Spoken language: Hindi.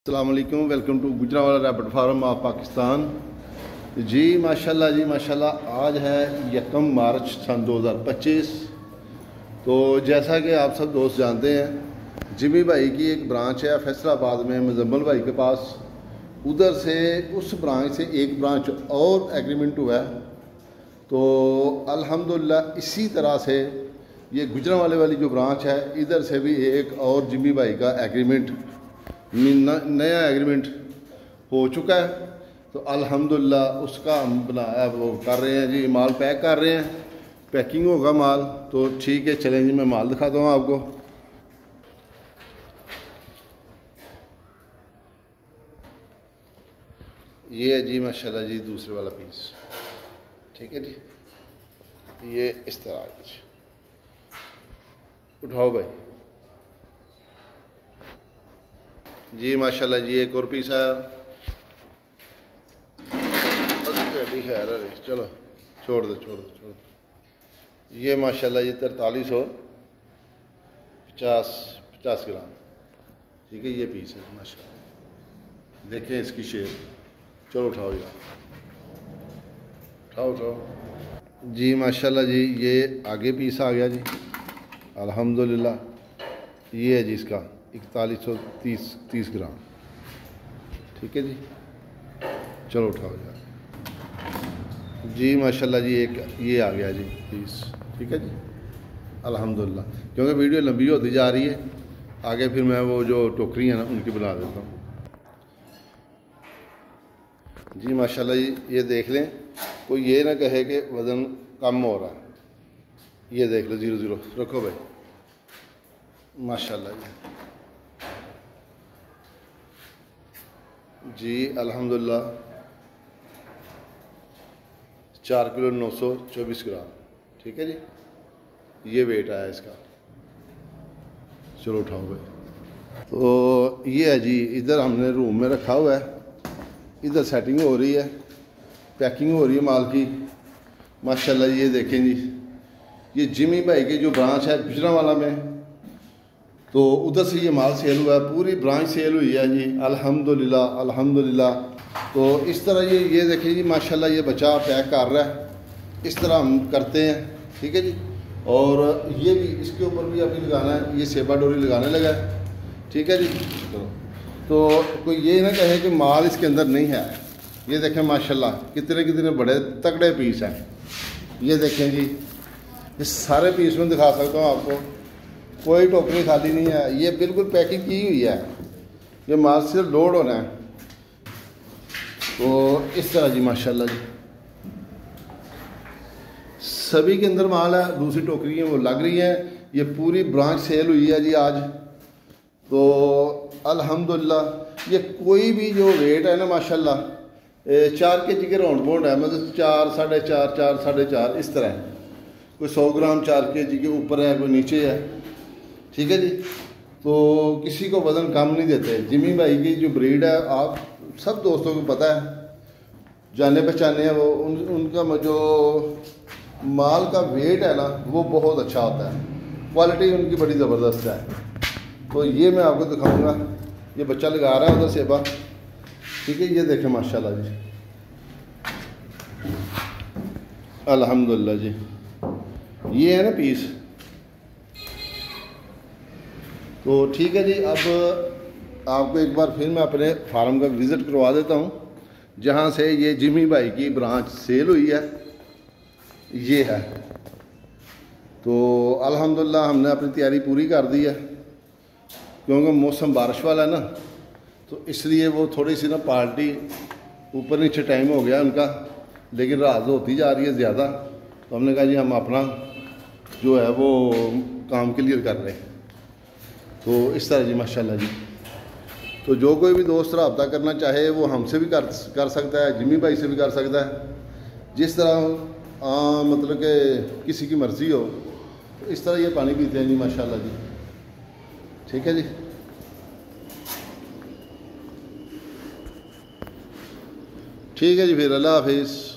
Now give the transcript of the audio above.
अस्सलाम वालेकुम, welcome to Gujranwala rapid farm of Pakistan. जी माशाल्लाह जी माशाल्लाह, आज है 1 मार्च सन 2025। तो जैसा कि आप सब दोस्त जानते हैं, जिमी भाई की एक ब्रांच है फैसलाबाद में मुजम्मल भाई के पास। उधर से उस ब्रांच से एक ब्रांच और एग्रीमेंट हुआ है। तो अल्हम्दुलिल्लाह इसी तरह से ये गुजरावाले वाली जो ब्रांच है, इधर से भी एक और जिमी भाई का एग्रीमेंट, नया एग्रीमेंट हो चुका है। तो अल्हम्दुलिल्लाह उसका हम बनाया वो कर रहे हैं जी, माल पैक कर रहे हैं, पैकिंग होगा माल। तो ठीक है, चलें जी, मैं माल दिखाता हूँ आपको। ये है जी माशाल्लाह जी दूसरे वाला पीस, ठीक है जी। ये इस तरह कुछ उठाओ भाई जी माशाल्लाह जी। एक और पीस है, खैर चलो छोड़ दो। ये माशाल्लाह ये 4350 ग्राम, ठीक है। ये पीस है माशाल्लाह, देखें इसकी शेप। चलो उठाओ यार, उठाओ जी माशाल्लाह जी। ये आगे पीस आ गया जी अल्हम्दुलिल्लाह। ये है जी इसका 4130 ग्राम, ठीक है जी। चलो उठाओ यार जी माशाल्लाह जी। एक ये आ गया जी पीस, ठीक है जी अल्हम्दुलिल्लाह। क्योंकि वीडियो लंबी होती जा रही है, आगे फिर मैं वो जो टोकरी है ना उनकी बना देता हूँ जी माशाल्लाह जी। ये देख लें, कोई ये ना कहे कि वज़न कम हो रहा है। ये देख लो 00 रखो भाई माशाल्लाह जी अल्हम्दुलिल्लाह। 4 किलो 924 ग्राम, ठीक है जी। ये वेट आया इसका। चलो उठाओ भाई। तो ये है जी, इधर हमने रूम में रखा हुआ है, इधर सेटिंग हो रही है, पैकिंग हो रही है माल की माशाल्लाह। ये देखें जी, ये जिमी भाई की जो ब्रांच है गुजरावाला में, तो उधर से ये माल सेल हुआ है, पूरी ब्रांच सेल हुई है जी अल्हम्दुलिल्लाह। तो इस तरह ये देखिए जी माशाल्लाह, ये बच्चा पैक कर रहा है। इस तरह हम करते हैं, ठीक है जी। और ये भी इसके ऊपर भी अभी लगाना है, ये सेबा डोरी लगाने लगा है, ठीक है जी। तो कोई ये ना कहे कि माल इसके अंदर नहीं है। ये देखें माशाल्लाह कितने बड़े तगड़े पीस हैं। ये देखें जी, ये सारे पीस में दिखा सकता हूँ आपको, कोई टोकरी खाली नहीं है। ये बिल्कुल पैकिंग की हुई है, ये माल सिर्फ लोड होना है। तो इस तरह जी माशाल्लाह जी, सभी के अंदर माल है। दूसरी टोकरियाँ वो लग रही हैं। ये पूरी ब्रांच सेल हुई है जी आज। तो अल्हम्दुलिल्लाह ये कोई भी जो वेट है ना माशाल्लाह 4 kg के राउंड बाउंड है, मतलब 4, 4.5, 4, 4.5 इस तरह है। कोई 100 ग्राम 4 kg के ऊपर है, कोई नीचे है, ठीक है जी। तो किसी को वज़न कम नहीं देते। जिमी भाई की जो ब्रीड है, आप सब दोस्तों को पता है, जाने पहचाने हैं वो। उनका जो माल का वेट है ना वो बहुत अच्छा होता है, क्वालिटी उनकी बड़ी ज़बरदस्त है। तो ये मैं आपको दिखाऊंगा। ये बच्चा लगा रहा है उधर सेबा, ठीक है। ये देखें माशाल्लाह जी अल्हम्दुलिल्लाह जी। ये है ना पीस, तो ठीक है जी। अब आपको एक बार फिर मैं अपने फार्म का विज़िट करवा देता हूँ, जहाँ से ये जिमी भाई की ब्रांच सेल हुई है। ये है, तो अल्हम्दुलिल्लाह हमने अपनी तैयारी पूरी कर दी है। क्योंकि मौसम बारिश वाला है ना, तो इसलिए वो थोड़ी सी ना पार्टी ऊपर नीचे टाइम हो गया उनका, लेकिन रात होती जा रही है ज़्यादा। तो हमने कहा जी हम अपना जो है वो काम क्लियर कर रहे हैं। तो इस तरह जी माशाल्लाह जी। तो जो कोई भी दोस्त रब्ता करना चाहे वो हमसे भी कर सकता है, जिमी भाई से भी कर सकता है, जिस तरह मतलब कि किसी की मर्ज़ी हो। तो इस तरह ये पानी पीते हैं जी माशाल्लाह जी, ठीक है जी। ठीक है जी, फिर अल्लाह हाफिज़।